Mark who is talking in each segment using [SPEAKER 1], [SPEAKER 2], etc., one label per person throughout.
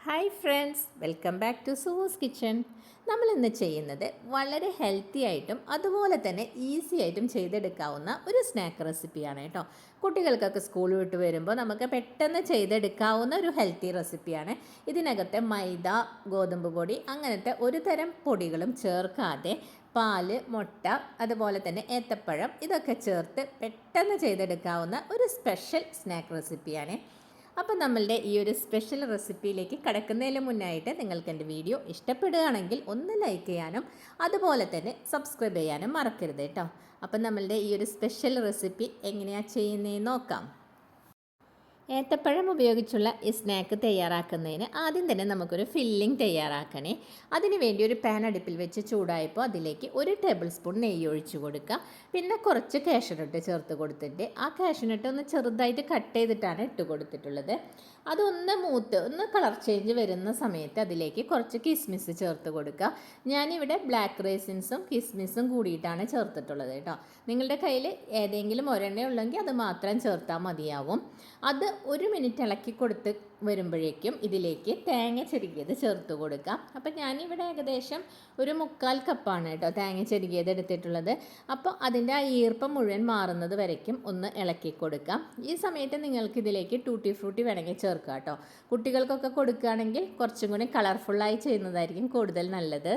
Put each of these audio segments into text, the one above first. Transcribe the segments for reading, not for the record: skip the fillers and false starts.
[SPEAKER 1] Hi friends, welcome back to Sue's kitchen. നമ്മൾ ഇന്ന് ചെയ്യുന്നത് വളരെ ഹെൽത്തി ആയിട്ടും അതുപോലെ തന്നെ ഈസി ആയിട്ടും ചെയ്തെടുക്കാവുന്ന ഒരു സ്നാക്ക് റെസിപ്പിയാണ് കേട്ടോ. കുട്ടികൾക്കൊക്കെ സ്കൂൾ വിട്ട് വരുമ്പോൾ നമുക്ക് പെട്ടെന്ന് ചെയ്തെടുക്കാവുന്ന ഒരു ഹെൽത്തി റെസിപ്പിയാണ്. ഇതിനകത്ത് മൈദ, ഗോതമ്പ് പൊടി അങ്ങനത്തെ ഒരു തരം പൊടികളും ചേർക്കാതെ പാല്, മുട്ട, അതുപോലെ തന്നെ ഏത്തപ്പഴം ഇതൊക്കെ ചേർത്ത് പെട്ടെന്ന് ചെയ്തെടുക്കാവുന്ന ഒരു സ്പെഷ്യൽ സ്നാക്ക് റെസിപ്പിയാണ്. അപ്പോൾ നമ്മളുടെ ഈ ഒരു സ്പെഷ്യൽ റെസിപ്പിയിലേക്ക് കടക്കുന്നതിന് മുന്നായിട്ട് നിങ്ങൾക്ക് എൻ്റെ വീഡിയോ ഇഷ്ടപ്പെടുകയാണെങ്കിൽ ഒന്ന് ലൈക്ക് ചെയ്യാനും അതുപോലെ തന്നെ സബ്സ്ക്രൈബ് ചെയ്യാനും മറക്കരുത് കേട്ടോ. അപ്പോൾ നമ്മളുടെ ഈ ഒരു സ്പെഷ്യൽ റെസിപ്പി എങ്ങനെയാണ് ചെയ്യുന്നതെന്ന് നോക്കാം. ഏത്തപ്പഴം ഉപയോഗിച്ചുള്ള ഈ സ്നാക്ക് തയ്യാറാക്കുന്നതിന് ആദ്യം തന്നെ നമുക്കൊരു ഫില്ലിംഗ് തയ്യാറാക്കണേ. അതിന് വേണ്ടി ഒരു പാൻ അടുപ്പിൽ വെച്ച് ചൂടായപ്പോൾ അതിലേക്ക് 1 ടേബിൾ സ്പൂൺ നെയ്യ് ഒഴിച്ച് കൊടുക്കുക. പിന്നെ കുറച്ച് കാഷ്യൂനട്ട് ചേർത്ത് കൊടുത്തിട്ട് ആ കാഷ്യൂനട്ട് ഒന്ന് ചെറുതായിട്ട് കട്ട് ചെയ്തിട്ടാണ് ഇട്ട് കൊടുത്തിട്ടുള്ളത്. അതൊന്ന് ഒന്ന് കളർ ചേഞ്ച് വരുന്ന സമയത്ത് അതിലേക്ക് കുറച്ച് കിസ്മിസ് ചേർത്ത് കൊടുക്കുക. ഞാനിവിടെ ബ്ലാക്ക് റൈസിൻസും കിസ്മിസും കൂടിയിട്ടാണ് ചേർത്തിട്ടുള്ളത് കേട്ടോ. നിങ്ങളുടെ കയ്യിൽ ഏതെങ്കിലും ഒരെണ്ണ ഉള്ളെങ്കിൽ അത് മാത്രം ചേർത്താൽ മതിയാവും. അത് 1 മിനിറ്റ് ഇളക്കി കൊടുത്ത് വരുമ്പോഴേക്കും ഇതിലേക്ക് തേങ്ങ ചെരുകിയത് ചേർത്ത് കൊടുക്കാം. അപ്പം ഞാനിവിടെ ഏകദേശം ഒരു 1/4 കപ്പാണ് കേട്ടോ തേങ്ങ ചെരുകിയത് എടുത്തിട്ടുള്ളത്. അപ്പോൾ അതിൻ്റെ ആ ഈർപ്പം മുഴുവൻ മാറുന്നത് വരയ്ക്കും ഒന്ന് ഇളക്കി കൊടുക്കാം. ഈ സമയത്ത് നിങ്ങൾക്ക് ഇതിലേക്ക് ടൂട്ടി ഫ്രൂട്ടി വേണമെങ്കിൽ ചേർക്കാം കേട്ടോ. കുട്ടികൾക്കൊക്കെ കൊടുക്കുകയാണെങ്കിൽ കുറച്ചും കൂടി കളർഫുള്ളായി ചെയ്യുന്നതായിരിക്കും കൂടുതൽ നല്ലത്.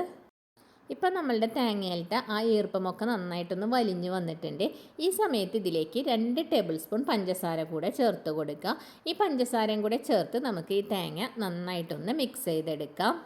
[SPEAKER 1] ഇപ്പം നമ്മളുടെ തേങ്ങയിലത്തെ ആ ഈർപ്പമൊക്കെ നന്നായിട്ടൊന്ന് വലിഞ്ഞ് വന്നിട്ടുണ്ട്. ഈ സമയത്ത് ഇതിലേക്ക് 2 ടേബിൾ സ്പൂൺ പഞ്ചസാര കൂടെ ചേർത്ത് കൊടുക്കുക. ഈ പഞ്ചസാരയും കൂടെ ചേർത്ത് നമുക്ക് ഈ തേങ്ങ നന്നായിട്ടൊന്ന് മിക്സ് ചെയ്തെടുക്കാം.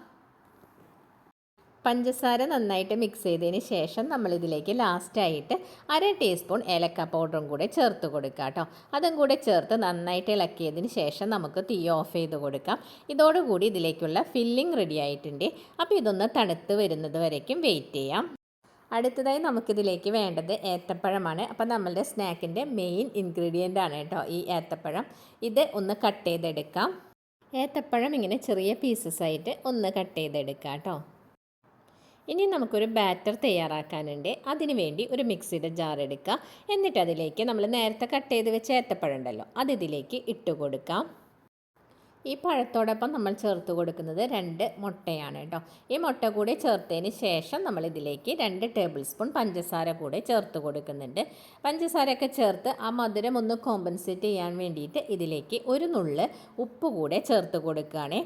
[SPEAKER 1] പഞ്ചസാര നന്നായിട്ട് മിക്സ് ചെയ്തതിന് ശേഷം നമ്മളിതിലേക്ക് ലാസ്റ്റായിട്ട് 1/2 ടീസ്പൂൺ ഏലക്ക പൗഡറും കൂടെ ചേർത്ത് കൊടുക്കുക കേട്ടോ. അതും കൂടെ ചേർത്ത് നന്നായിട്ട് ഇളക്കിയതിന് ശേഷം നമുക്ക് തീ ഓഫ് ചെയ്ത് കൊടുക്കാം. ഇതോടുകൂടി ഇതിലേക്കുള്ള ഫില്ലിംഗ് റെഡി ആയിട്ടുണ്ട്. അപ്പോൾ ഇതൊന്ന് തണുത്ത് വരുന്നത് വരയ്ക്കും വെയിറ്റ് ചെയ്യാം. അടുത്തതായി നമുക്കിതിലേക്ക് വേണ്ടത് ഏത്തപ്പഴമാണ്. അപ്പോൾ നമ്മളുടെ സ്നാക്കിൻ്റെ മെയിൻ ഇൻഗ്രീഡിയൻ്റ് ആണ് കേട്ടോ ഈ ഏത്തപ്പഴം. ഇത് ഒന്ന് കട്ട് ചെയ്തെടുക്കാം. ഏത്തപ്പഴം ഇങ്ങനെ ചെറിയ പീസസ് ആയിട്ട് ഒന്ന് കട്ട് ചെയ്തെടുക്കാം കേട്ടോ. ഇനി നമുക്കൊരു ബാറ്റർ തയ്യാറാക്കാനുണ്ട്. അതിന് വേണ്ടി ഒരു മിക്സിയുടെ ജാർ എടുക്കുക. എന്നിട്ട് അതിലേക്ക് നമ്മൾ നേരത്തെ കട്ട് ചെയ്ത് വെച്ച ഏത്തപ്പഴം ഉണ്ടല്ലോ അതിലേക്ക് ഇട്ട് കൊടുക്കാം. ഈ പഴത്തോടൊപ്പം നമ്മൾ ചേർത്ത് കൊടുക്കുന്നത് 2 മുട്ടയാണ് കേട്ടോ. ഈ മുട്ട കൂടി ചേർത്തതിന് ശേഷം നമ്മൾ ഇതിലേക്ക് 2 ടേബിൾ സ്പൂൺ പഞ്ചസാര കൂടെ ചേർത്ത് കൊടുക്കുന്നുണ്ട്. പഞ്ചസാരയൊക്കെ ചേർത്ത് ആ മധുരം ഒന്ന് കോമ്പൻസേറ്റ് ചെയ്യാൻ വേണ്ടിയിട്ട് ഇതിലേക്ക് ഒരു നുള്ള് ഉപ്പ് കൂടെ ചേർത്ത് കൊടുക്കുകയാണ്.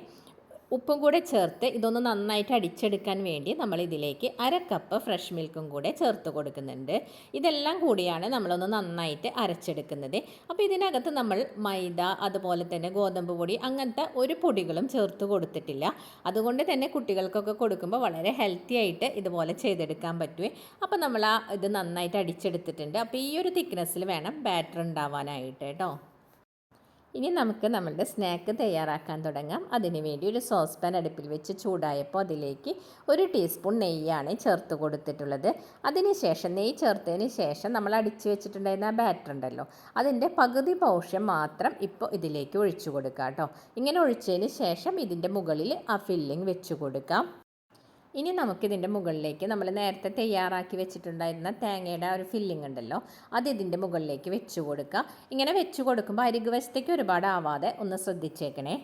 [SPEAKER 1] ഉപ്പും കൂടെ ചേർത്ത് ഇതൊന്ന് നന്നായിട്ട് അടിച്ചെടുക്കാൻ വേണ്ടി നമ്മൾ ഇതിലേക്ക് 1/2 കപ്പ് ഫ്രഷ് മിൽക്കും കൂടെ ചേർത്ത് കൊടുക്കുന്നുണ്ട്. ഇതെല്ലാം കൂടിയാണ് നമ്മളൊന്ന് നന്നായിട്ട് അരച്ചെടുക്കുന്നത്. അപ്പോൾ ഇതിനകത്ത് നമ്മൾ മൈദ, അതുപോലെ തന്നെ ഗോതമ്പ് പൊടി അങ്ങനത്തെ ഒരു പൊടികളും ചേർത്ത് കൊടുത്തിട്ടില്ല. അതുകൊണ്ട് തന്നെ കുട്ടികൾക്കൊക്കെ കൊടുക്കുമ്പോൾ വളരെ ഹെൽത്തി ആയിട്ട് ഇതുപോലെ ചെയ്തെടുക്കാൻ പറ്റുമേ. അപ്പോൾ നമ്മൾ ഇത് നന്നായിട്ട് അടിച്ചെടുത്തിട്ടുണ്ട്. അപ്പോൾ ഈ ഒരു തിക്നെസ്സിൽ വേണം ബാറ്റർ ഉണ്ടാവാനായിട്ട് കേട്ടോ. ഇനി നമുക്ക് നമ്മളുടെ സ്നാക്ക് തയ്യാറാക്കാൻ തുടങ്ങാം. അതിന് വേണ്ടി ഒരു സോസ് പാൻ അടുപ്പിൽ വെച്ച് ചൂടായപ്പോൾ അതിലേക്ക് 1 ടീസ്പൂൺ നെയ്യാണ് ചേർത്ത് കൊടുത്തിട്ടുള്ളത്. അതിനുശേഷം നെയ്യ് ചേർത്തതിന് ശേഷം നമ്മൾ അടിച്ച് വെച്ചിട്ടുണ്ടായിരുന്ന ആ ബാറ്റർ ഉണ്ടല്ലോ അതിൻ്റെ പകുതി പോർഷൻ മാത്രം ഇപ്പോൾ ഇതിലേക്ക് ഒഴിച്ചു കൊടുക്കാം കേട്ടോ. ഇങ്ങനെ ഒഴിച്ചതിന് ശേഷം ഇതിൻ്റെ മുകളിൽ ആ ഫില്ലിംഗ് വെച്ച് കൊടുക്കാം. ഇനി നമുക്കിതിൻ്റെ മുകളിലേക്ക് നമ്മൾ നേരത്തെ തയ്യാറാക്കി വെച്ചിട്ടുണ്ടായിരുന്ന തേങ്ങയുടെ ഒരു ഫില്ലിംഗ് ഉണ്ടല്ലോ അത് ഇതിൻ്റെ മുകളിലേക്ക് വെച്ച് കൊടുക്കുക. ഇങ്ങനെ വെച്ച് കൊടുക്കുമ്പോൾ അരികു വശത്തേക്ക് ഒരുപാട് ആവാതെ ഒന്ന് ശ്രദ്ധിച്ചേക്കണേ.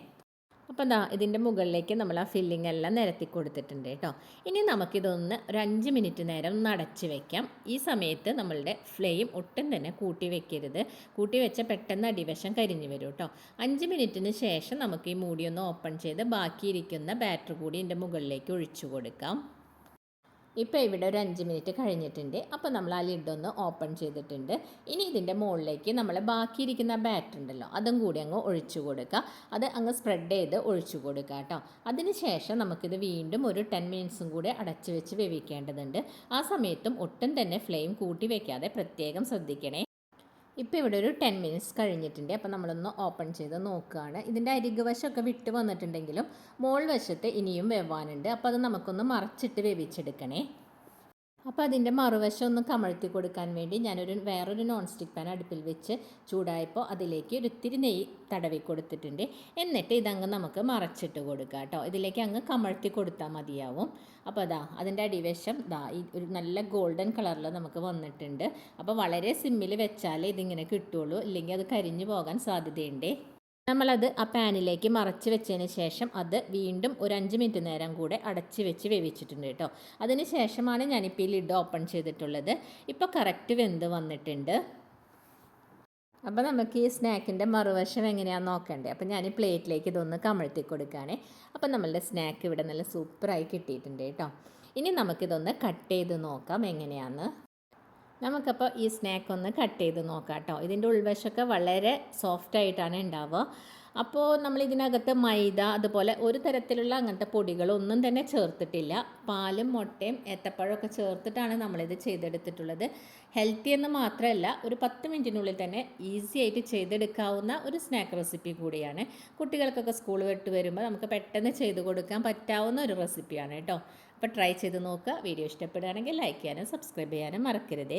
[SPEAKER 1] അപ്പോൾ ഇതിൻ്റെ മുകളിലേക്ക് നമ്മൾ ആ ഫില്ലിംഗ് എല്ലാം നിരത്തി കൊടുത്തിട്ടുണ്ട് കേട്ടോ. ഇനി നമുക്കിതൊന്ന് ഒരു 5 മിനിറ്റ് നേരം ഒന്ന് അടച്ച് വയ്ക്കാം. ഈ സമയത്ത് നമ്മളുടെ ഫ്ലെയിം ഒട്ടും തന്നെ കൂട്ടി വെക്കരുത്. കൂട്ടി വെച്ചാൽ പെട്ടെന്ന് അടിവശം കരിഞ്ഞു വരും കേട്ടോ. 5 മിനിറ്റിന് ശേഷം നമുക്ക് ഈ മൂടി ഒന്ന് ഓപ്പൺ ചെയ്ത് ബാക്കിയിരിക്കുന്ന ബാറ്റർ കൂടി ഇതിൻ്റെ മുകളിലേക്ക് ഒഴിച്ചു കൊടുക്കാം. ഇപ്പോൾ ഇവിടെ ഒരു 5 മിനിറ്റ് കഴിഞ്ഞിട്ടുണ്ട്. അപ്പോൾ നമ്മൾ ആ ലിഡൊന്ന് ഓപ്പൺ ചെയ്തിട്ടുണ്ട്. ഇനി ഇതിൻ്റെ മുകളിലേക്ക് നമ്മൾ ബാക്കിയിരിക്കുന്ന ബാറ്റർ ഉണ്ടല്ലോ അതും കൂടി അങ്ങ് ഒഴിച്ചു കൊടുക്കുക. അത് അങ്ങ് സ്പ്രെഡ് ചെയ്ത് ഒഴിച്ചു കൊടുക്കുക കേട്ടോ. അതിന് ശേഷം നമുക്കിത് വീണ്ടും ഒരു 10 മിനിറ്റ്സും കൂടി അടച്ചു വെച്ച് വേവിക്കേണ്ടതുണ്ട്. ആ സമയത്തും ഒട്ടും തന്നെ ഫ്ലെയിം കൂട്ടി വയ്ക്കാതെ പ്രത്യേകം ശ്രദ്ധിക്കണേ. ഇപ്പോൾ ഇവിടെ ഒരു 10 മിനിറ്റ്സ് കഴിഞ്ഞിട്ടുണ്ട്. അപ്പോൾ നമ്മളൊന്ന് ഓപ്പൺ ചെയ്ത് നോക്കുകയാണ്. ഇതിൻ്റെ അരികു വശമൊക്കെ വിട്ട് വന്നിട്ടുണ്ടെങ്കിലും മോൾ വശത്ത് ഇനിയും വേവാനുണ്ട്. അപ്പോൾ അത് നമുക്കൊന്ന് മറച്ചിട്ട് വേവിച്ചെടുക്കണേ. അപ്പോൾ അതിൻ്റെ മറുവശം ഒന്ന് കമഴ്ത്തി കൊടുക്കാൻ വേണ്ടി ഞാനൊരു വേറൊരു നോൺ സ്റ്റിക്ക് പാൻ അടുപ്പിൽ വെച്ച് ചൂടായപ്പോൾ അതിലേക്ക് ഒരു ഇത്തിരി നെയ്യ് തടവി കൊടുത്തിട്ടുണ്ട്. എന്നിട്ട് ഇതങ്ങ് നമുക്ക് മറച്ചിട്ട് കൊടുക്കുക കേട്ടോ. ഇതിലേക്ക് അങ്ങ് കമഴ്ത്തി കൊടുത്താൽ മതിയാവും. അപ്പോൾ അതിൻ്റെ അടിവശം ഈ ഒരു നല്ല ഗോൾഡൻ കളറിൽ നമുക്ക് വന്നിട്ടുണ്ട്. അപ്പോൾ വളരെ സിമ്മിൽ വെച്ചാലേ ഇതിങ്ങനെ കിട്ടുള്ളൂ, ഇല്ലെങ്കിൽ അത് കരിഞ്ഞു പോകാൻ സാധ്യതയുണ്ട്. നമ്മളത് ആ പാനിലേക്ക് മറച്ച് വെച്ചതിന് ശേഷം അത് വീണ്ടും ഒരു 5 മിനിറ്റ് നേരം കൂടെ അടച്ച് വെച്ച് വേവിച്ചിട്ടുണ്ട് കേട്ടോ. അതിന് ശേഷമാണ് ഞാനിപ്പോൾ ഈ ലിഡ് ഓപ്പൺ ചെയ്തിട്ടുള്ളത്. ഇപ്പോൾ കറക്റ്റ് വെന്ത് വന്നിട്ടുണ്ട്. അപ്പോൾ നമുക്ക് ഈ സ്നാക്കിൻ്റെ മറുവശം എങ്ങനെയാണെന്ന് നോക്കണ്ടേ. അപ്പോൾ ഞാൻ ഈ പ്ലേറ്റിലേക്ക് ഇതൊന്ന് കമഴ്ത്തി കൊടുക്കുകയാണേ. അപ്പോൾ നമ്മളുടെ സ്നാക്ക് ഇവിടെ നല്ല സൂപ്പറായി കിട്ടിയിട്ടുണ്ട് കേട്ടോ. ഇനി നമുക്കിതൊന്ന് കട്ട് ചെയ്ത് നോക്കാം എങ്ങനെയാണെന്ന്. നമുക്കപ്പോൾ ഈ സ്നാക്ക് ഒന്ന് കട്ട് ചെയ്ത് നോക്കാം കേട്ടോ. ഇതിൻ്റെ ഉൾവശമൊക്കെ വളരെ സോഫ്റ്റായിട്ടാണ് ഉണ്ടാവുക. അപ്പോൾ നമ്മളിതിനകത്ത് മൈദ അതുപോലെ ഒരു തരത്തിലുള്ള അങ്ങനത്തെ പൊടികളൊന്നും തന്നെ ചേർത്തിട്ടില്ല. പാലും മുട്ടയും ഏത്തപ്പഴമൊക്കെ ചേർത്തിട്ടാണ് നമ്മളിത് ചെയ്തെടുത്തിട്ടുള്ളത്. ഹെൽത്തി എന്ന് മാത്രമല്ല, ഒരു 10 മിനിറ്റിനുള്ളിൽ തന്നെ ഈസി ആയിട്ട് ചെയ്തെടുക്കാവുന്ന ഒരു സ്നാക്ക് റെസിപ്പി കൂടിയാണ്. കുട്ടികൾക്കൊക്കെ സ്കൂൾ വിട്ട് വരുമ്പോൾ നമുക്ക് പെട്ടെന്ന് ചെയ്ത് കൊടുക്കാൻ പറ്റാവുന്ന ഒരു റെസിപ്പിയാണ് കേട്ടോ. അപ്പോൾ ട്രൈ ചെയ്ത് നോക്കുക. വീഡിയോ ഇഷ്ടപ്പെടുകയാണെങ്കിൽ ലൈക്ക് ചെയ്യാനും സബ്സ്ക്രൈബ് ചെയ്യാനും മറക്കരുതേ.